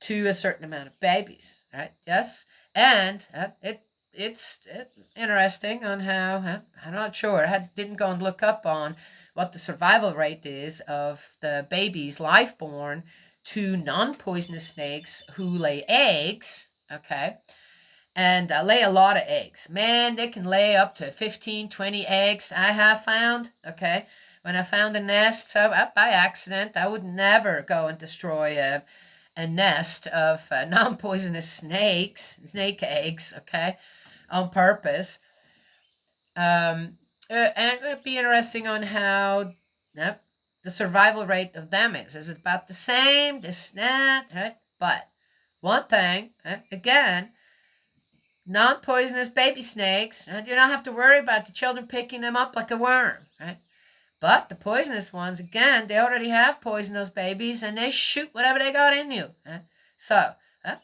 to a certain amount of babies. Right? Yes, and it's interesting on how, I'm not sure, I didn't go and look up on what the survival rate is of the babies live born to non-poisonous snakes who lay eggs, okay, and lay a lot of eggs. Man, they can lay up to 15, 20 eggs, I have found, okay. When I found a nest, so by accident, I would never go and destroy a nest of non-poisonous snake eggs, okay, on purpose. And it would be interesting on how the survival rate of them is. Is it about the same? This, that, right? But one thing, again, non-poisonous baby snakes, and you don't have to worry about the children picking them up like a worm, right? But the poisonous ones, again, they already have poisoned those babies, and they shoot whatever they got in you. So,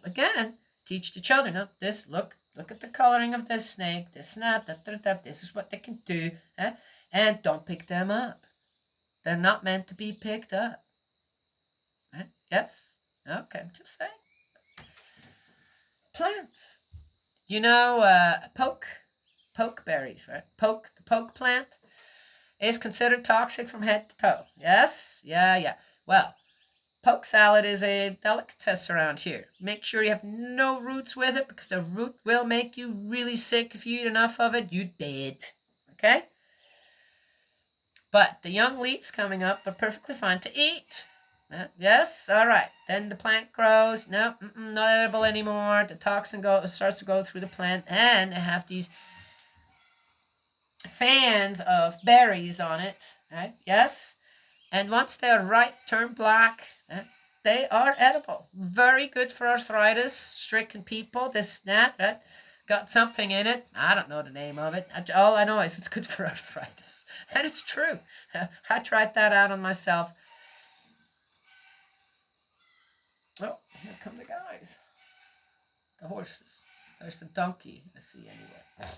again, Teach the children, oh, this, look at the coloring of this snake, this and that, this is what they can do, and don't pick them up. They're not meant to be picked up. Right? Yes? Okay, I'm just saying. Plants. You know, poke berries, right? The poke plant is considered toxic from head to toe. Yes? Yeah. Well, poke salad is a delicatessen around here. Make sure you have no roots with it, because the root will make you really sick. If you eat enough of it, you dead. Okay? But the young leaves coming up are perfectly fine to eat. Yes? All right. Then the plant grows. No, not edible anymore. The toxin starts to go through the plant, and they have these fans of berries on it. Right? Yes? And once they are ripe, turn black, they are edible. Very good for arthritis, stricken people, this, that, right? Got something in it. I don't know the name of it. All I know is it's good for arthritis. And it's true. I tried that out on myself. Oh, here come the guys. The horses. There's the donkey, I see anyway.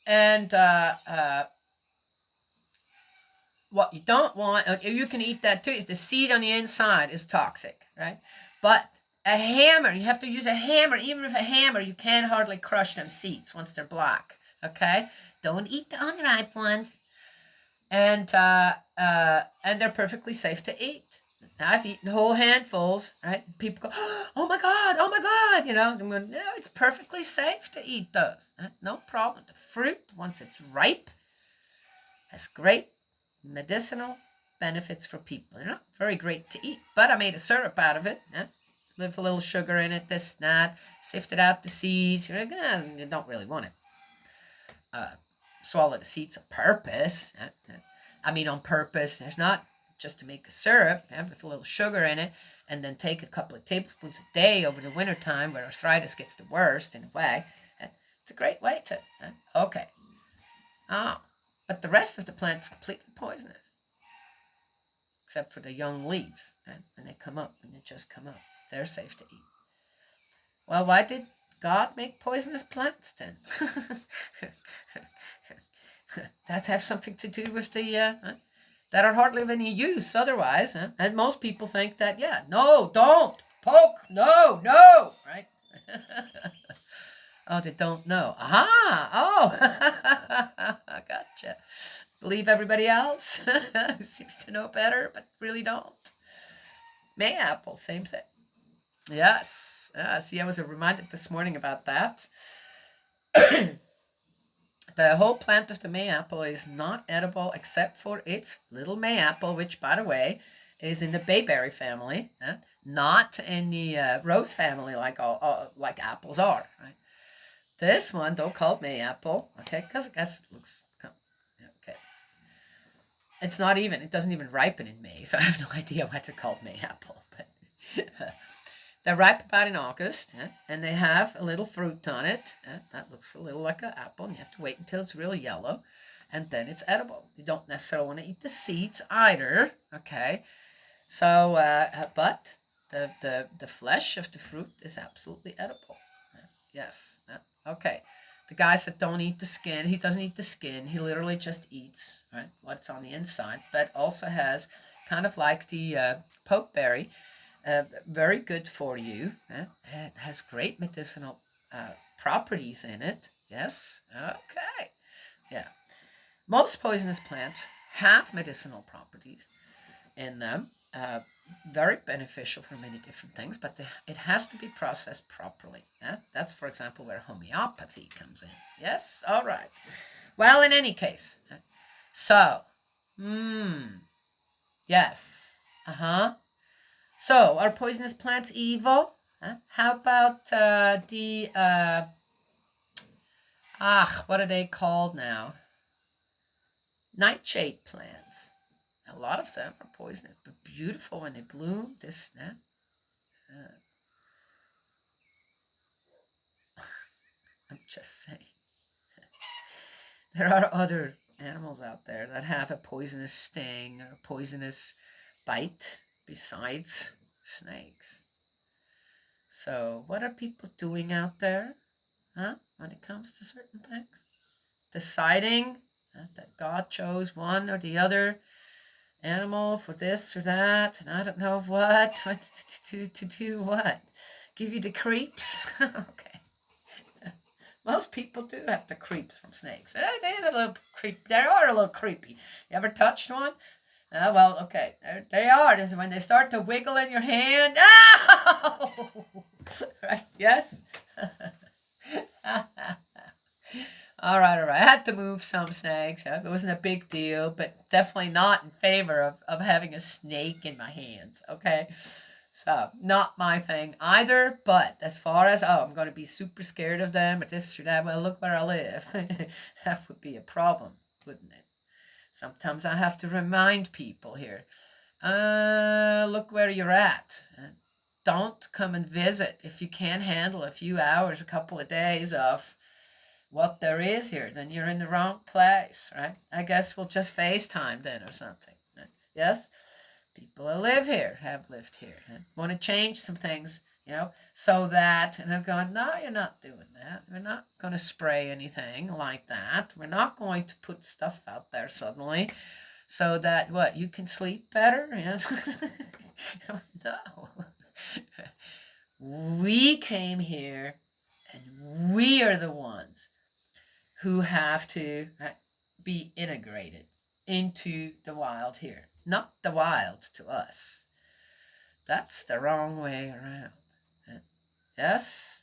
And what you don't want, you can eat that too, is the seed on the inside is toxic, right? But a hammer, you have to use a hammer. Even with a hammer, you can hardly crush them seeds once they're black, okay? Don't eat the unripe ones. And they're perfectly safe to eat. Now, I've eaten whole handfuls, right? People go, oh my God, you know. I'm going, no, it's perfectly safe to eat those. No problem. The fruit, once it's ripe, has great medicinal benefits for people. They're not very great to eat, but I made a syrup out of it. With a little sugar in it, this, that. Sifted out the seeds. You're like, you don't really want to swallow the seeds on purpose. I mean, on purpose. There's not just to make a syrup, with a little sugar in it, and then take a couple of tablespoons a day over the winter time, where arthritis gets the worst in a way. It's a great way to. Okay. But the rest of the plant is completely poisonous, except for the young leaves. When they come up, when they just come up, they're safe to eat. Well, why did God make poisonous plants then? That have something to do with the that are hardly of any use otherwise. And most people think that, no, don't poke, no, right? Oh, they don't know. Aha! Oh, gotcha. Believe everybody else who seems to know better, but really don't. Mayapple, same thing. Yes. See, I was reminded this morning about that. The whole plant of the mayapple is not edible except for its little mayapple, which, by the way, is in the bayberry family, not in the rose family like like apples are. Right? This one, though, called mayapple, okay, because I guess it looks, okay. It's not even, it doesn't even ripen in May, so I have no idea why they're called mayapple, but they're ripe about in August, and they have a little fruit on it. That looks a little like an apple, and you have to wait until it's real yellow, and then it's edible. You don't necessarily want to eat the seeds either, okay? So, but the flesh of the fruit is absolutely edible. Yes. Okay. The guy said don't eat the skin. He doesn't eat the skin. He literally just eats, right, what's on the inside, but also has kind of like the pokeberry, very good for you. It has great medicinal properties in it. Yes. Okay. Yeah. Most poisonous plants have medicinal properties in them. Very beneficial for many different things, but it has to be processed properly. That's, for example, where homeopathy comes in. Yes? All right. Well, in any case, so, yes. So, are poisonous plants evil? How about what are they called now? Nightshade plants. A lot of them are poisonous, but beautiful when they bloom. This, that. I'm just saying. There are other animals out there that have a poisonous sting or a poisonous bite besides snakes. So what are people doing out there, huh? When it comes to certain things? Deciding that God chose one or the other animal for this or that, and I don't know what to do what? Give you the creeps? Okay. Most people do have the creeps from snakes. They is a little creep. They are a little creepy. You ever touched one? Well, okay. There they are. This is when they start to wiggle in your hand. Ow! Right? Yes? All right, all right. I had to move some snakes. It wasn't a big deal, but definitely not in favor of having a snake in my hands, okay? So, not my thing either, but as far as, oh, I'm going to be super scared of them or this or that, well, look where I live. That would be a problem, wouldn't it? Sometimes I have to remind people here, look where you're at. Don't come and visit if you can't handle a few hours, a couple of days of what there is here, then you're in the wrong place, right? I guess we'll just FaceTime then or something. Right? Yes? People who live here have lived here and want to change some things, so that, and I'm going, no, you're not doing that. We're not going to spray anything like that. We're not going to put stuff out there suddenly so that, what, you can sleep better? Yeah? No. We came here and we are the ones who have to be integrated into the wild here, not the wild to us. That's the wrong way around. Yes?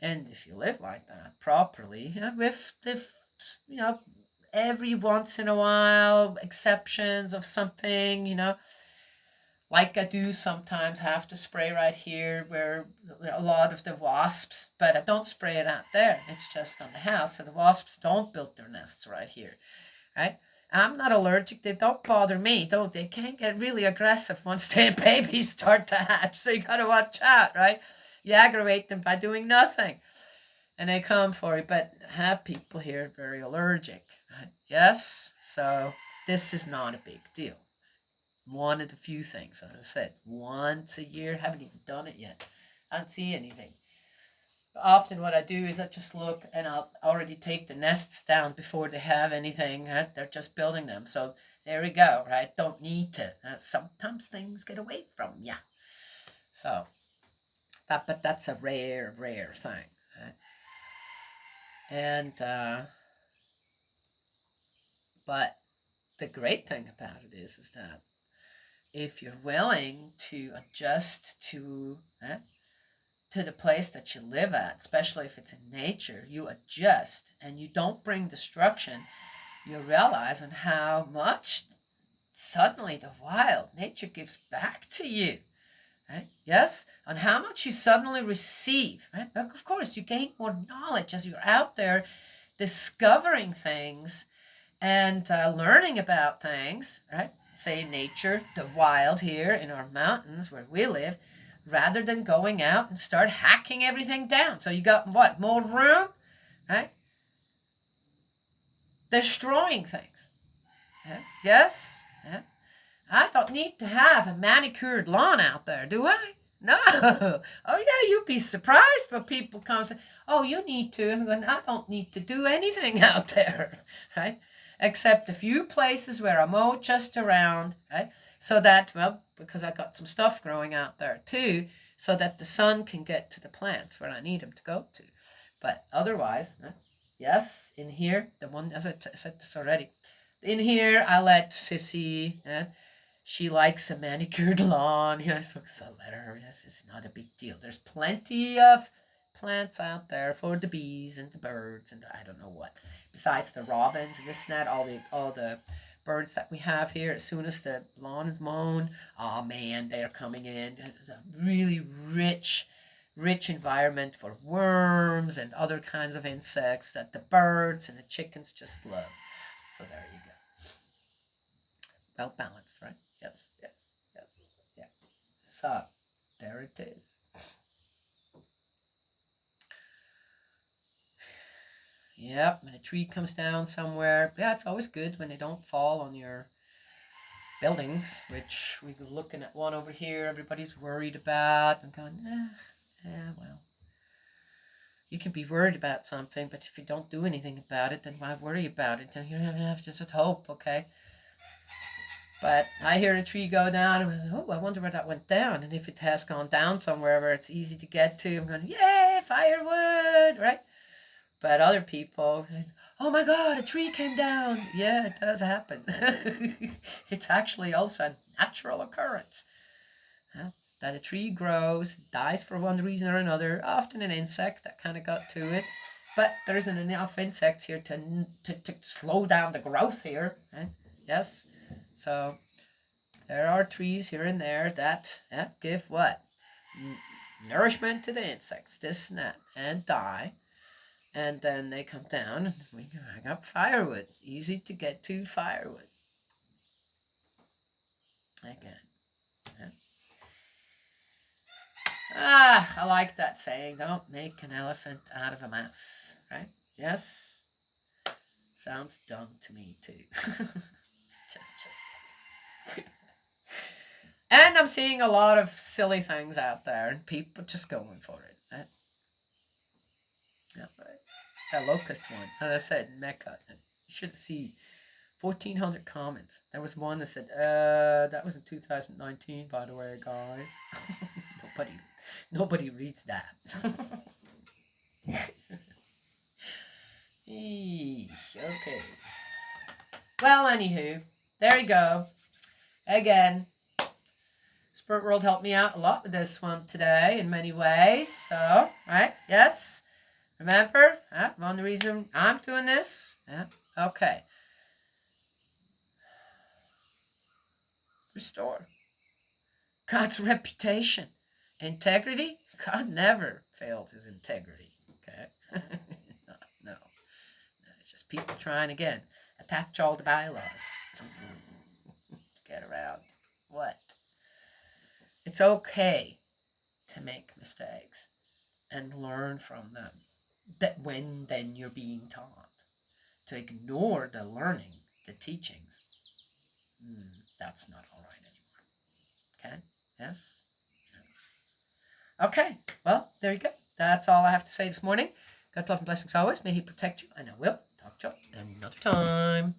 And if you live like that properly, with the, every once in a while, exceptions of something, like I do sometimes have to spray right here where a lot of the wasps, but I don't spray it out there. It's just on the house. So the wasps don't build their nests right here, right? I'm not allergic. They don't bother me. They can get really aggressive once their babies start to hatch. So you got to watch out, right? You aggravate them by doing nothing. And they come for you. But have people here very allergic, right? Yes? So this is not a big deal. One of the few things, as I said, once a year. Haven't even done it yet. I don't see anything. Often what I do is I just look and I'll already take the nests down before they have anything. Right? They're just building them. So there we go, right? Don't need to. Sometimes things get away from you. So, but that's a rare, rare thing. Right? And, but the great thing about it is that if you're willing to adjust to the place that you live at, especially if it's in nature, you adjust and you don't bring destruction, you realize on how much suddenly the wild nature gives back to you. Right? Yes, on how much you suddenly receive. Right? Of course, you gain more knowledge as you're out there discovering things and learning about things, right? Say nature, the wild here in our mountains where we live, rather than going out and start hacking everything down. So you got what? More room, right? Destroying things. Yes? Yes? Yeah. I don't need to have a manicured lawn out there, do I? No. Oh, yeah, you'd be surprised when people come and say, oh, you need to. And I don't need to do anything out there, right? Except a few places where I mow just around, right? So that, well, because I got some stuff growing out there too, so that the sun can get to the plants where I need them to go to. But otherwise, yes, in here, the one, as I said this already, in here I let Sissy, she likes a manicured lawn. Yes, so let her. Yes, it's not a big deal. There's plenty of plants out there for the bees and the birds and I don't know what. Besides the robins and this and that, all the birds that we have here. As soon as the lawn is mown, oh man, they're coming in. It's a really rich environment for worms and other kinds of insects that the birds and the chickens just love. So there you go. Well balanced, right? Yes, yes, yes, yeah. So there it is. Yep, when a tree comes down somewhere, yeah, it's always good when they don't fall on your buildings, which we're looking at one over here everybody's worried about and going, Yeah, well, you can be worried about something, but if you don't do anything about it, then why worry about it? Then you have just hope, okay? But I hear a tree go down, and I was, oh, I wonder where that went down. And if it has gone down somewhere where it's easy to get to, I'm going, yay, firewood, right? But other people, oh my God, a tree came down. Yeah, it does happen. It's actually also a natural occurrence. That a tree grows, dies for one reason or another, often an insect that kind of got to it. But there isn't enough insects here to slow down the growth here. Right? Yes. So there are trees here and there that give what? Nourishment to the insects, this and that, and die. And then they come down and we can hang up firewood. Easy to get to firewood. Again. I like that saying. Don't make an elephant out of a mouse. Right? Yes? Sounds dumb to me too. just And I'm seeing a lot of silly things out there and people just going for it. Right? Yeah, right. That locust one. As I said, Mecca. You should see 1,400 comments. There was one that said, that was in 2019, by the way, guys. Nobody reads that. Okay. Well, anywho, there you go. Again, Spirit World helped me out a lot with this one today in many ways. So, right? Yes. Remember? One reason I'm doing this. Okay. Restore God's reputation. Integrity? God never failed his integrity. Okay? No. It's just people trying again. Attach all the bylaws. Get around. What? It's okay to make mistakes and learn from them. That when then you're being taught. To ignore the learning, the teachings, that's not all right anymore. Okay? Yes? Yeah. Okay. Well, there you go. That's all I have to say this morning. God's love and blessings always. May he protect you, and I will talk to you another time.